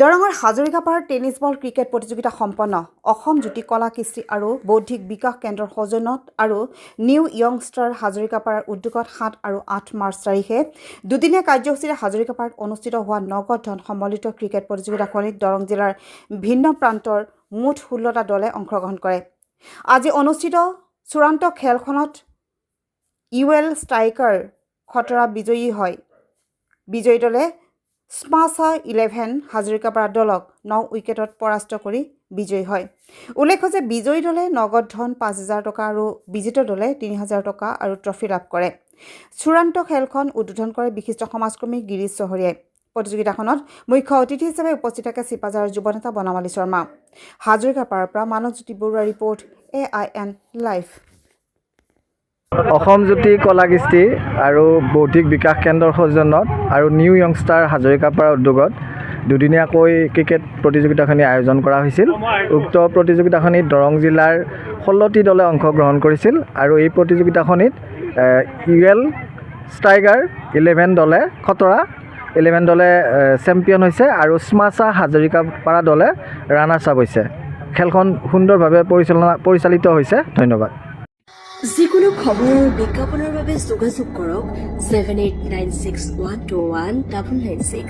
দৰঙৰ হাজৰিকাপাৰ tennis ball cricket প্ৰতিযোগিতা সম্পন্ন অসম জ্যোতি কলা কৃষ্টি আৰু বৌদ্ধিক বিকাশ কেন্দ্ৰৰ সৌজন্যত আৰু নিউ য়ংষ্টাৰ হাজৰিকাপাৰ উদ্যোগত 7 আৰু 8 মাৰ্চ তাৰিখে দুদিনীয়া কাৰ্যসূচীৰে হাজৰিকাপাৰত অনুষ্ঠিত হোৱা নগদ ধন সম্বলিত ক্ৰিকেট প্ৰতিযোগিতাখনিত দৰং জিলাৰ ভিন্ন প্ৰান্তৰ মুঠ 16টা দলে অংশগ্ৰহণ কৰে। আজি অনুষ্ঠিত চূড়ান্ত খেলখনত ইউএল ষ্ট্ৰাইকাৰ খতৰা বিজয়ী হয়। বিজয়ী দলে স্মাছা 11 হাজৰিকাপাৰা দলক 9 উইকেটত পৰাস্ত কৰি বিজয়ী হয়। উল্লেখ্য যে বিজয়ী দলে নগদ ধন 5,000 টকা আৰু বিজেতা দলে 3,000 টকা আৰু ট্ৰফি লাভ কৰে। চূড়ান্ত খেলখন উদ্বোধন কৰে বিশিষ্ট সমাজকৰ্মী গিৰিশ চহৰীয়াই। প্ৰতিযোগিতাখনত মুখ্য অতিথি হিচাপে উপস্থিত থাকে চিপাঝাৰৰ যুৱনেতা বনমালী শৰ্মা। হাজৰিকাপাৰাৰ পৰা Manabjyoti Baruah report AIN live. Assam জ্যোতি কলা কৃষ্টি আৰু বৌদ্ধিক বিকাশ কেন্দ্ৰৰ সৌজন্যত আৰু নিউ য়ংষ্টাৰ হাজৰিকাপাৰা উদ্যোগত দুদিনীয়াকৈ ক্ৰিকেট প্ৰতিযোগিতাখনি আয়োজন কৰা হৈছিল। উক্ত প্ৰতিযোগিতাখনিত দৰং জিলাৰ 16টি দলে অংশগ্ৰহণ কৰিছিল আৰু এই প্ৰতিযোগিতাখনিত ইউএল ষ্ট্ৰাইকাৰ 11 দলে খতৰা 11 দলে চেম্পিয়ন হৈছে আৰু স্মাছা হাজৰিকাপাৰা দলে ৰানাৰ্ছ আপ হৈছে। খেলখন সুন্দৰভাৱে পৰিচালিত হৈছে। ধন্যবাদ। যিকোনো খবৰ আৰু বিজ্ঞাপনৰ বাবে যোগাযোগ কৰক 7896121996।